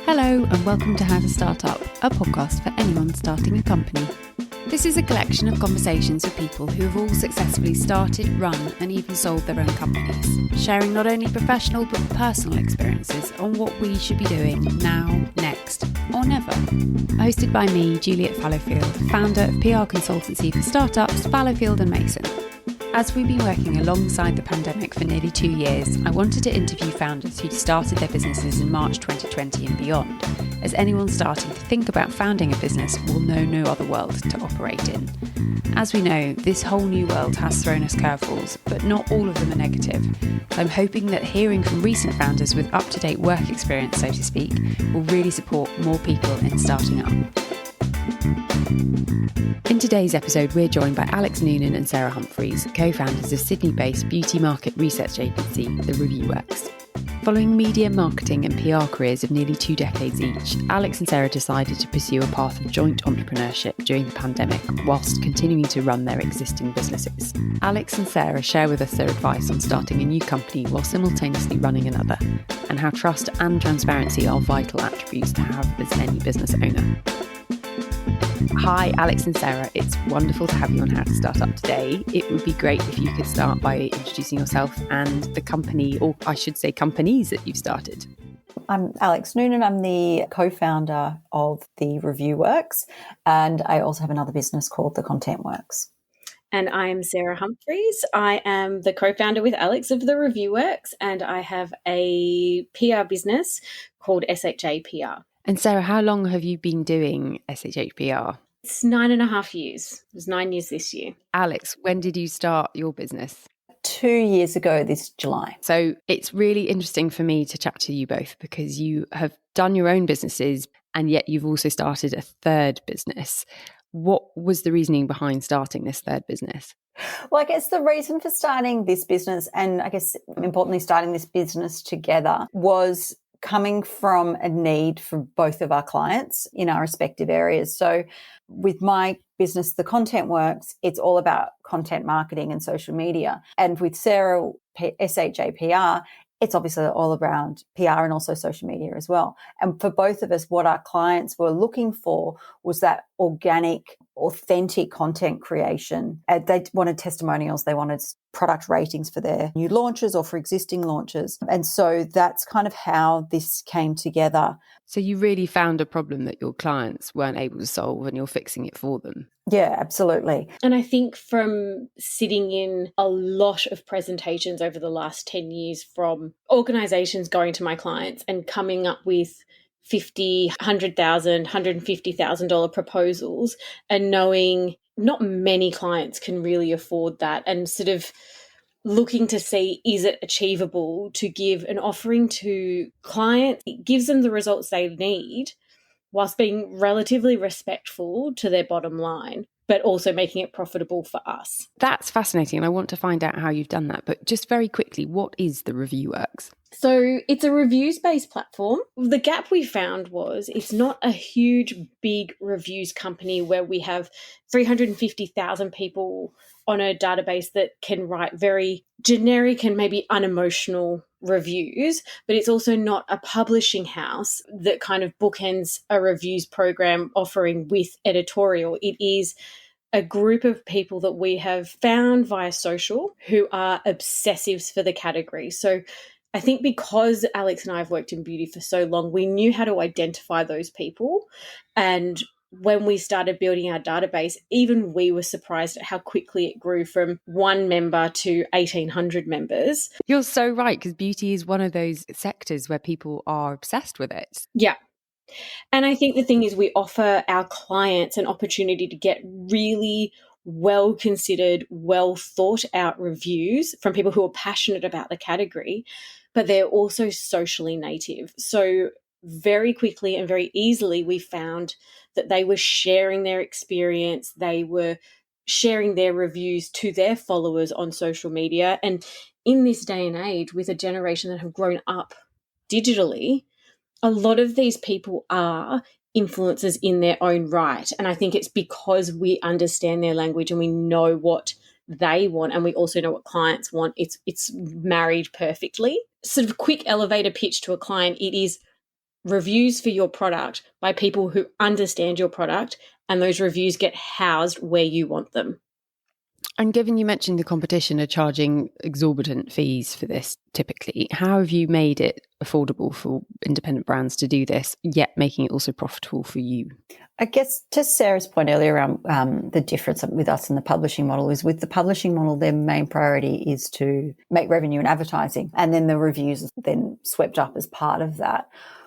Hello and welcome to How to Start Up, a podcast for anyone starting a company. This is a collection of conversations with people who have all successfully started, run and even sold their own companies, sharing not only professional but personal experiences on what we should be doing now, next or never. Hosted by me, Juliet Fallowfield, founder of PR consultancy for startups Fallowfield and Mason. As we've been working alongside the pandemic for nearly 2 years, I wanted to interview founders who'd started their businesses in March 2020 and beyond, as anyone starting to think about founding a business will know no other world to operate in. As we know, this whole new world has thrown us curveballs, but not all of them are negative. So I'm hoping that hearing from recent founders with up-to-date work experience, so to speak, will really support more people in starting up. In today's episode, we're joined by Alex Noonan and Sarah Humphries, co-founders of Sydney-based beauty market research agency, The ReviewWorks. Following media, marketing and PR careers of nearly 2 decades each, Alex and Sarah decided to pursue a path of joint entrepreneurship during the pandemic whilst continuing to run their existing businesses. Alex and Sarah share with us their advice on starting a new company while simultaneously running another, and how trust and transparency are vital attributes to have as any business owner. Hi, Alex and Sarah. It's wonderful to have you on How to Start Up today. It would be great if you could start by introducing yourself and the company, or I should say companies that you've started. I'm Alex Noonan. I'm the co-founder of the ReviewWorks, and I also have another business called the ContentWorks. And I'm Sarah Humphries. I am the co-founder with Alex of the ReviewWorks, and I have a PR business called SHA PR. And Sarah, how long have you been doing SHHPR? It's 9.5 years. It was 9 years this year. Alex, when did you start your business? 2 years ago this July. So it's really interesting for me to chat to you both because you have done your own businesses and yet you've also started a third business. What was the reasoning behind starting this third business? Well, I guess the reason for starting this business, and I guess importantly starting this business together, was coming from a need for both of our clients in our respective areas. So with my business, The ContentWorks, it's all about content marketing and social media. And with Sarah, SHAPR, it's obviously all around PR and also social media as well. And for both of us, what our clients were looking for was that organic, authentic content creation. They wanted testimonials, they wanted product ratings for their new launches or for existing launches. And so that's kind of how this came together. So you really found a problem that your clients weren't able to solve and you're fixing it for them. Yeah, absolutely. And I think from sitting in a lot of presentations over the last 10 years from organisations going to my clients and coming up with $50,000, $100,000, $150,000 proposals and knowing not many clients can really afford that and sort of looking to see, is it achievable to give an offering to clients? It gives them the results they need whilst being relatively respectful to their bottom line, but also making it profitable for us. That's fascinating, and I want to find out how you've done that. But just very quickly, what is the ReviewWorks? So it's a reviews-based platform. The gap we found was it's not a huge, big reviews company where we have 350,000 people on a database that can write very generic and maybe unemotional reviews, but it's also not a publishing house that kind of bookends a reviews program offering with editorial. It is a group of people that we have found via social who are obsessives for the category. So I think because Alex and I have worked in beauty for so long, we knew how to identify those people. And when we started building our database, even we were surprised at how quickly it grew from 1 member to 1,800 members. You're so right, because beauty is one of those sectors where people are obsessed with it. Yeah. And I think the thing is we offer our clients an opportunity to get really well-considered, well-thought-out reviews from people who are passionate about the category, but they're also socially native. So very quickly and very easily we found that they were sharing their experience, they were sharing their reviews to their followers on social media. And in this day and age, with a generation that have grown up digitally, a lot of these people are influencers in their own right. And I think it's because we understand their language and we know what they want and we also know what clients want. It's married perfectly. Sort of quick elevator pitch to a client. It is reviews for your product by people who understand your product, and those reviews get housed where you want them. And given you mentioned the competition are charging exorbitant fees for this typically, how have you made it affordable for independent brands to do this, yet making it also profitable for you? I guess to Sarah's point earlier around the difference with us and the publishing model is with the publishing model, their main priority is to make revenue in advertising, and then the reviews are then swept up as part of that.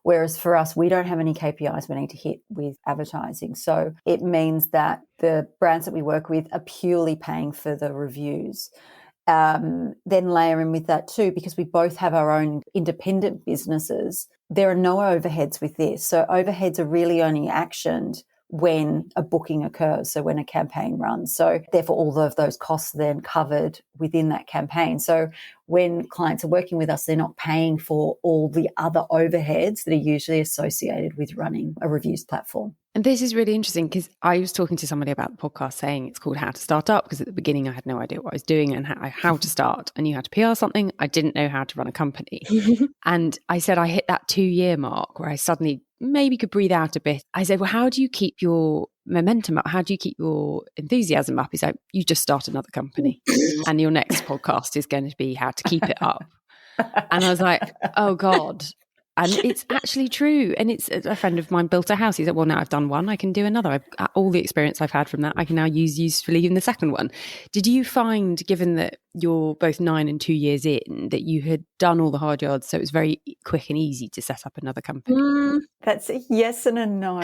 Whereas for us, we don't have any KPIs we need to hit with advertising. So it means that the brands that we work with are purely paying for the reviews. Then layer in with that too, because we both have our own independent businesses, there are no overheads with this. So overheads are really only actioned when a booking occurs, so when a campaign runs. So therefore, all of those costs are then covered within that campaign. So when clients are working with us, they're not paying for all the other overheads that are usually associated with running a reviews platform. And this is really interesting because I was talking to somebody about the podcast saying it's called How to Start Up, because at the beginning I had no idea what I was doing and how to start. I knew how to PR something. I didn't know how to run a company. And I said I hit that 2-year mark where I suddenly maybe could breathe out a bit. I said, well, how do you keep your momentum up? How do you keep your enthusiasm up? He's like, you just start another company and your next podcast is going to be how to keep it up. And I was like, oh God. And it's actually true. And it's a friend of mine built a house. He said, well, now I've done one, I can do another. All the experience I've had from that, I can now use usefully in the second one. Did you find, given that you're both 9 and 2 years in, that you had done all the hard yards, so it was very quick and easy to set up another company? That's a yes and a no.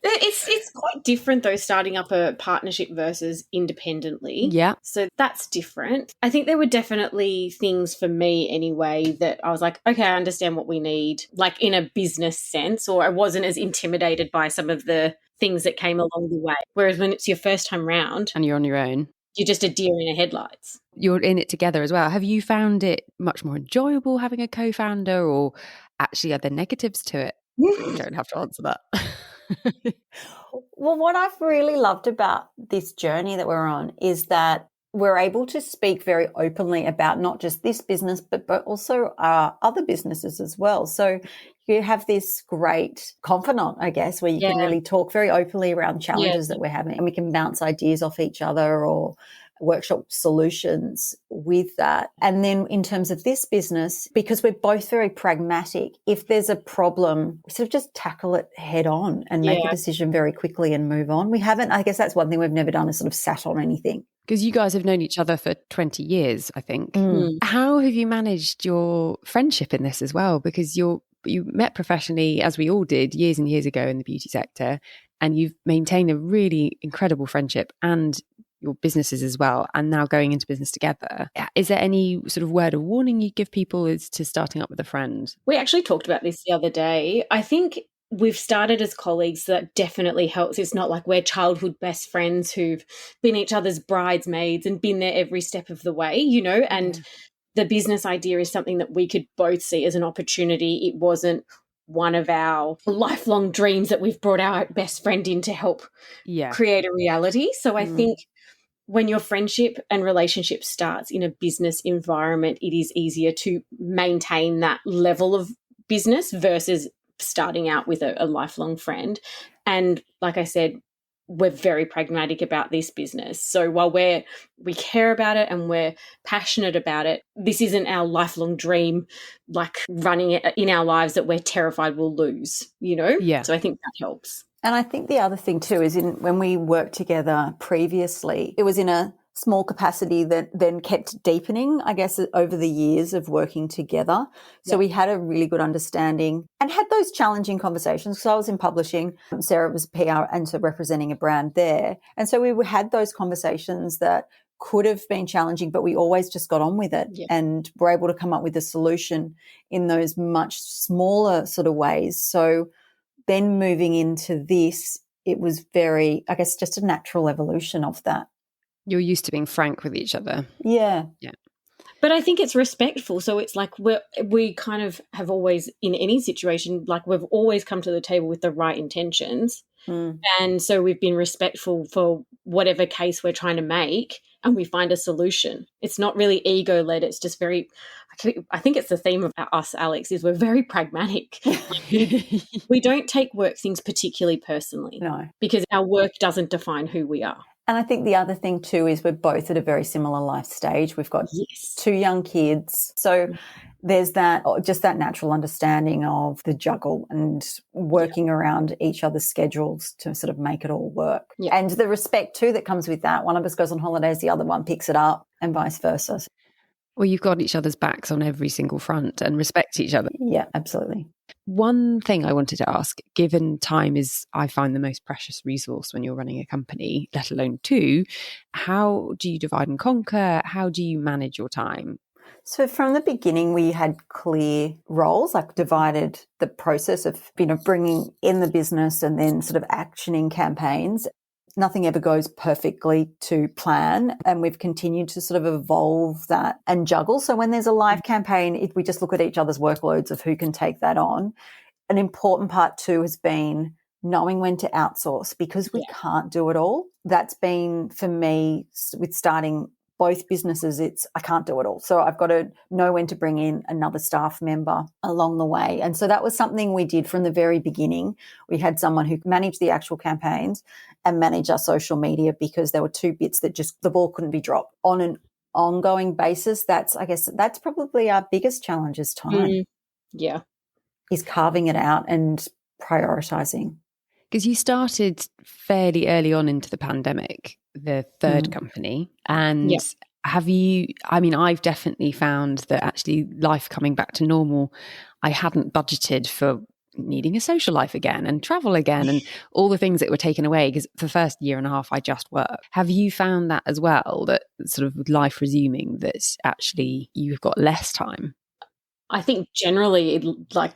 It's quite different though, starting up a partnership versus independently. Yeah. So that's different. I think there were definitely things for me anyway that I was like, okay, I understand what we need, like in a business sense, or I wasn't as intimidated by some of the things that came along the way. Whereas when it's your first time round And you're on your own, you're just a deer in the headlights. You're in it together as well. Have you found it much more enjoyable having a co-founder, or actually are there negatives to it? You don't have to answer that. Well, what I've really loved about this journey that we're on is that we're able to speak very openly about not just this business, but also other businesses as well. So you have this great confidant, I guess, where you can really talk very openly around challenges that we're having, and we can bounce ideas off each other or workshop solutions with that. And then in terms of this business, because we're both very pragmatic, if there's a problem, we sort of just tackle it head on and make a decision very quickly and move on. We haven't, I guess that's one thing we've never done, is sort of sat on anything. Because you guys have known each other for 20 years, I think. How have you managed your friendship in this as well? Because you met professionally, as we all did, years and years ago in the beauty sector, and you've maintained a really incredible friendship and your businesses as well, and now going into business together. Is there any sort of word of warning you give people as to starting up with a friend? We actually talked about this the other day. I think we've started as colleagues, so that definitely helps. It's not like we're childhood best friends who've been each other's bridesmaids and been there every step of the way, you know, and the business idea is something that we could both see as an opportunity. It wasn't one of our lifelong dreams that we've brought our best friend in to help create a reality. So I think when your friendship and relationship starts in a business environment, it is easier to maintain that level of business versus starting out with a lifelong friend. And like I said, we're very pragmatic about this business. So while we care about it and we're passionate about it, this isn't our lifelong dream, like running it in our lives that we're terrified we'll lose, you know? Yeah. So I think that helps. And I think the other thing too is when we worked together previously, it was in a small capacity that then kept deepening, I guess, over the years of working together. So we had a really good understanding and had those challenging conversations. So I was in publishing, Sarah was PR and so representing a brand there. And so we had those conversations that could have been challenging, but we always just got on with it and were able to come up with a solution in those much smaller sort of ways. So then moving into this, it was very, I guess, just a natural evolution of that. You're used to being frank with each other. Yeah. But I think it's respectful. So it's like we kind of have always, in any situation, like we've always come to the table with the right intentions. And so we've been respectful for whatever case we're trying to make, and we find a solution. It's not really ego-led. It's just very, I think it's the theme of us, Alex, is we're very pragmatic. We don't take work things particularly personally. No. Because our work doesn't define who we are. And I think the other thing too is we're both at a very similar life stage. We've got 2 young kids. So there's that, just that natural understanding of the juggle and working around each other's schedules to sort of make it all work. Yeah. And the respect too that comes with that. One of us goes on holidays, the other one picks it up, and vice versa. Well, you've got each other's backs on every single front and respect each other. Yeah, absolutely. One thing I wanted to ask, given time is, I find, the most precious resource when you're running a company, let alone 2, how do you divide and conquer? How do you manage your time? So from the beginning, we had clear roles, like divided the process of, bringing in the business and then sort of actioning campaigns. Nothing ever goes perfectly to plan, and we've continued to sort of evolve that and juggle. So when there's a live campaign, we just look at each other's workloads of who can take that on. An important part too has been knowing when to outsource, because we can't do it all. That's been, for me, with starting both businesses, I can't do it all. So I've got to know when to bring in another staff member along the way. And so that was something we did from the very beginning. We had someone who managed the actual campaigns and managed our social media, because there were 2 bits that just, the ball couldn't be dropped. On an ongoing basis, that's probably our biggest challenge is time. Yeah. Is carving it out and prioritizing. Because you started fairly early on into the pandemic, the third company. And I've definitely found that actually life coming back to normal, I hadn't budgeted for needing a social life again and travel again and all the things that were taken away, because for the first year and a half I just worked. Have you found that as well, that sort of with life resuming, that actually you've got less time? I think generally,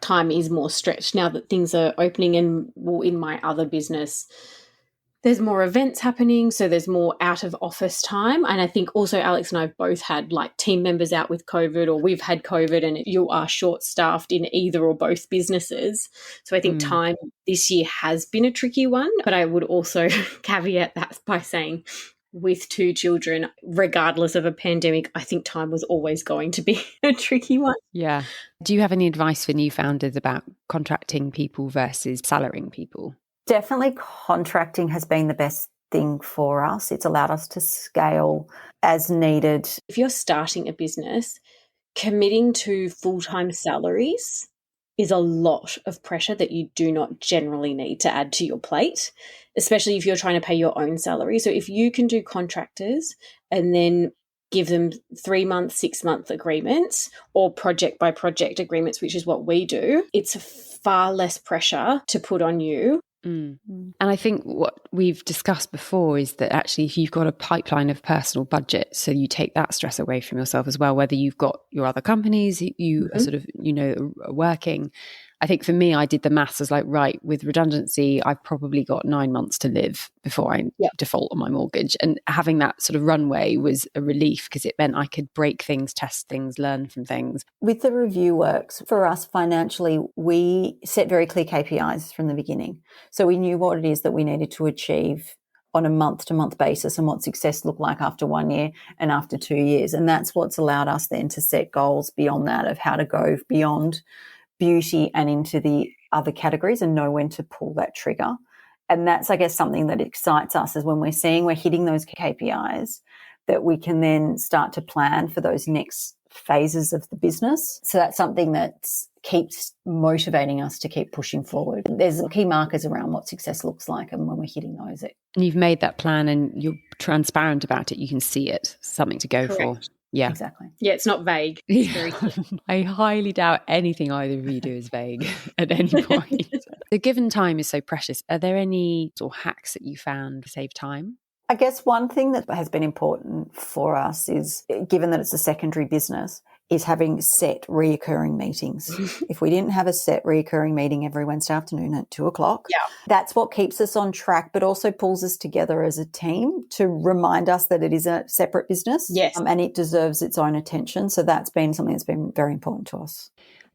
time is more stretched now that things are opening, and in my other business, there's more events happening, so there's more out of office time. And I think also Alex and I have both had team members out with COVID, or we've had COVID, and you are short staffed in either or both businesses. So I think time this year has been a tricky one, but I would also caveat that by saying, with 2 children, regardless of a pandemic, I think time was always going to be a tricky one. Yeah. Do you have any advice for new founders about contracting people versus salarying people? Definitely contracting has been the best thing for us. It's allowed us to scale as needed. If you're starting a business, committing to full-time salaries is a lot of pressure that you do not generally need to add to your plate, especially if you're trying to pay your own salary. So if you can do contractors and then give them 3-month, 6-month agreements, or project by project agreements, which is what we do, it's far less pressure to put on you. And I think what we've discussed before is that actually, if you've got a pipeline of personal budget, so you take that stress away from yourself as well, whether you've got your other companies you are sort of, are working. I think for me, I did the maths as right, with redundancy, I've probably got 9 months to live before I default on my mortgage. And having that sort of runway was a relief, because it meant I could break things, test things, learn from things. With the review works, for us financially, we set very clear KPIs from the beginning. So we knew what it is that we needed to achieve on a month-to-month basis and what success looked like after 1 year and after 2 years. And that's what's allowed us then to set goals beyond that, of how to go beyond beauty and into the other categories and know when to pull that trigger. And that's, I guess, something that excites us, is when we're seeing we're hitting those KPIs, that we can then start to plan for those next phases of the business. So that's something that keeps motivating us to keep pushing forward. There's key markers around what success looks like, and when we're hitting those. And you've made that plan and you're transparent about it. You can see it, something to go for. Yeah, exactly. Yeah, it's not vague. It's very clear. I highly doubt anything either of you do is vague at any point. The given time is so precious. Are there any sort of hacks that you found to save time? I guess one thing that has been important for us is, given that it's a secondary business, is having set reoccurring meetings. If we didn't have a set reoccurring meeting every Wednesday afternoon at 2:00, that's what keeps us on track, but also pulls us together as a team to remind us that it is a separate business, and it deserves its own attention. So that's been something that's been very important to us.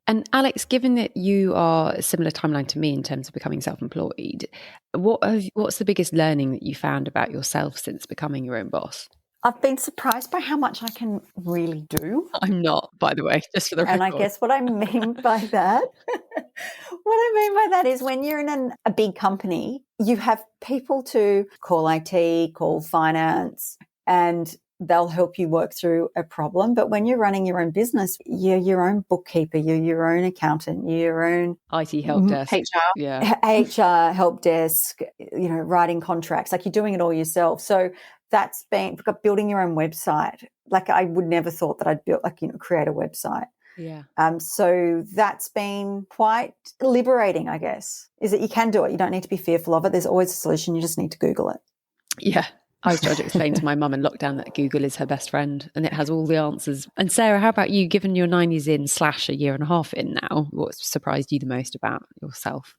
And Alex, given that you are a similar timeline to me in terms of becoming self-employed, what's the biggest learning that you found about yourself since becoming your own boss? I've been surprised by how much I can really do. I'm not, by the way, just for the record. And I guess what I mean by that, is when you're in a big company, you have people to call IT, call finance, and they'll help you work through a problem. But when you're running your own business, you're your own bookkeeper, you're your own accountant, you're your own IT help desk. HR. Yeah. HR help desk, writing contracts, like you're doing it all yourself. So that's been building your own website. Like I would never thought that I'd create a website. Yeah. So that's been quite liberating, I guess, is that you can do it. You don't need to be fearful of it. There's always a solution. You just need to Google it. Yeah. I was trying to explain to my mum in lockdown that Google is her best friend and it has all the answers. And Sarah, how about you, given you're 9 years in / a year and a half in now, what surprised you the most about yourself?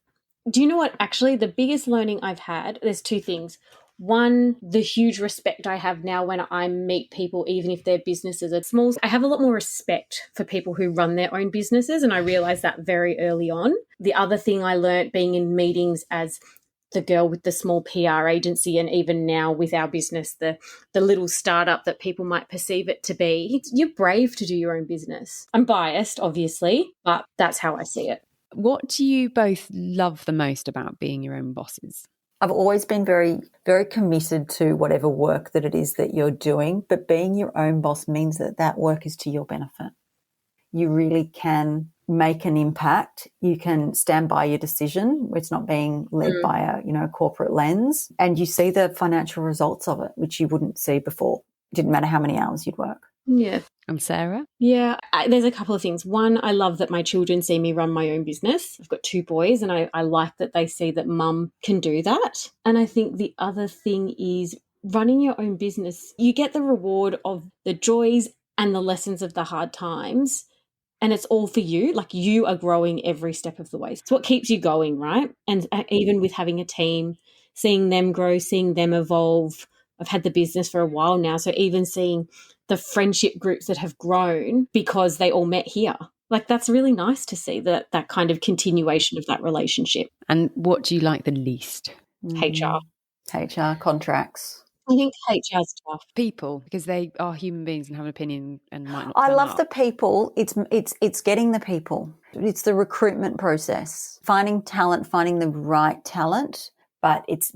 Do you know what? Actually, the biggest learning I've had, there's two things. One, the huge respect I have now when I meet people, even if their businesses are small. I have a lot more respect for people who run their own businesses, and I realised that very early on. The other thing I learned being in meetings as the girl with the small PR agency, and even now with our business, the little startup that people might perceive it to be, you're brave to do your own business. I'm biased, obviously, but that's how I see it. What do you both love the most about being your own bosses? I've always been very, very committed to whatever work that it is that you're doing, but being your own boss means that that work is to your benefit. You really can make an impact. You can stand by your decision. It's not being led by a corporate lens, and you see the financial results of it, which you wouldn't see before. It didn't matter how many hours you'd work. Yeah. And Sarah? Yeah, there's a couple of things. One, I love that my children see me run my own business. I've got 2 boys, and I like that they see that mum can do that. And I think the other thing is running your own business, you get the reward of the joys and the lessons of the hard times, and it's all for you. Like, you are growing every step of the way. It's what keeps you going, right? And even with having a team, seeing them grow, seeing them evolve. I've had the business for a while now, so even seeing the friendship groups that have grown because they all met here. Like, that's really nice to see that kind of continuation of that relationship. And what do you like the least? HR. HR, contracts. I think HR's tough. People, because they are human beings and have an opinion and might not. I turn love up. the people. It's getting the people. It's the recruitment process, finding talent, finding the right talent. But it's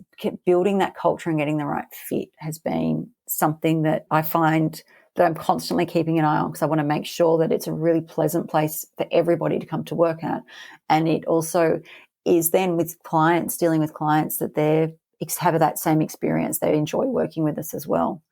building that culture and getting the right fit has been something that I find that I'm constantly keeping an eye on, because I want to make sure that it's a really pleasant place for everybody to come to work at. And it also is then with clients, dealing with clients, that they have that same experience. They enjoy working with us as well.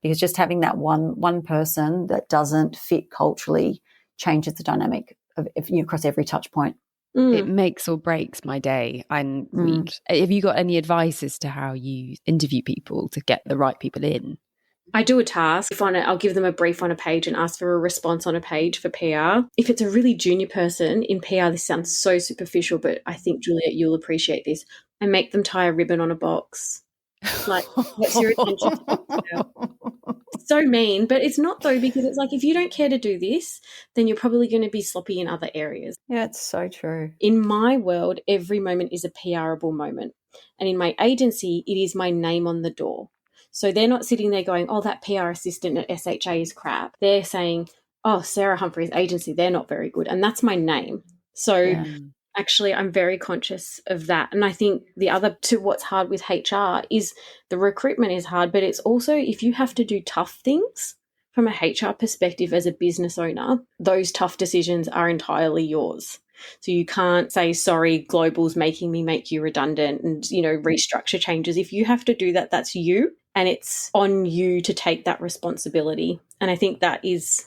Because just having that one person that doesn't fit culturally changes the dynamic across every touch point. It makes or breaks my day and week. Have you got any advice as to how you interview people to get the right people in? I do a task. I'll give them a brief on a page and ask for a response on a page for PR. If it's a really junior person in PR, this sounds so superficial, but I think, Juliet, you'll appreciate this. I make them tie a ribbon on a box. Like, what's your attention? It's so mean, but it's not, though, because it's like, if you don't care to do this, then you're probably going to be sloppy in other areas. Yeah, it's so true. In my world, every moment is a PRable moment. And in my agency, it is my name on the door. So they're not sitting there going, oh, that PR assistant at SHA is crap. They're saying, oh, Sarah Humphries agency, they're not very good. And that's my name. So actually, I'm very conscious of that. And I think the other to what's hard with HR is the recruitment is hard, but it's also if you have to do tough things from a HR perspective as a business owner, those tough decisions are entirely yours. So you can't say, sorry, Global's making me make you redundant and, restructure changes. If you have to do that, that's you, and it's on you to take that responsibility. And I think that is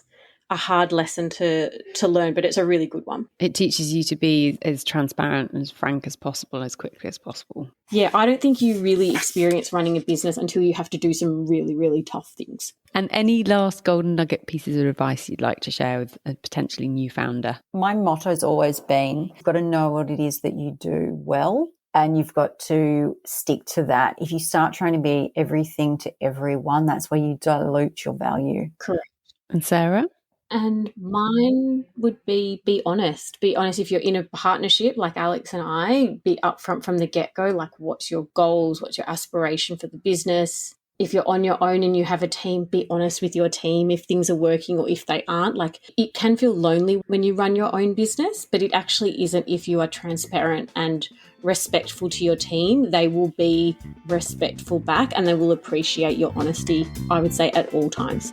a hard lesson to learn, but it's a really good one. It teaches you to be as transparent and as frank as possible, as quickly as possible. Yeah, I don't think you really experience running a business until you have to do some really, really tough things. And any last golden nugget pieces of advice you'd like to share with a potentially new founder? My motto's always been, you've got to know what it is that you do well, and you've got to stick to that. If you start trying to be everything to everyone, that's where you dilute your value. Correct. And Sarah? And mine would be honest. Be honest if you're in a partnership like Alex and I, be upfront from the get-go, like what's your goals, what's your aspiration for the business. if you're on your own and you have a team, be honest with your team if things are working or if they aren't. Like, it can feel lonely when you run your own business, but it actually isn't if you are transparent and respectful to your team. They will be respectful back and they will appreciate your honesty, I would say, at all times.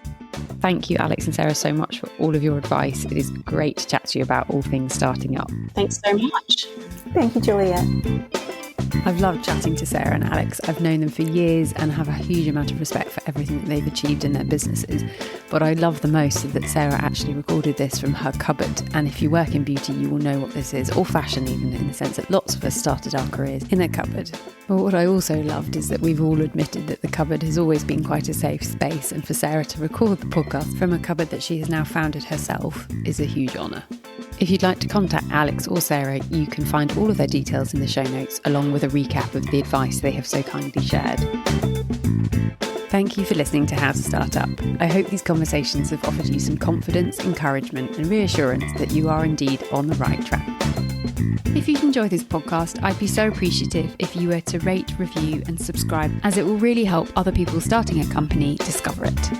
Thank you, Alex and Sarah, so much for all of your advice. It is great to chat to you about all things starting up. Thanks so much. Thank you, Juliet. I've loved chatting to Sarah and Alex. I've known them for years and have a huge amount of respect for everything that they've achieved in their businesses. What I love the most is that Sarah actually recorded this from her cupboard. And if you work in beauty, you will know what this is, or fashion even, in the sense that lots of us started our careers in a cupboard. But what I also loved is that we've all admitted that the cupboard has always been quite a safe space, and for Sarah to record the podcast from a cupboard that she has now founded herself is a huge honour. If you'd like to contact Alex or Sarah, you can find all of their details in the show notes, along with a recap of the advice they have so kindly shared. Thank you for listening to How to Start Up. I hope these conversations have offered you some confidence, encouragement and reassurance that you are indeed on the right track. If you've enjoyed this podcast, I'd be so appreciative if you were to rate, review and subscribe, as it will really help other people starting a company discover it.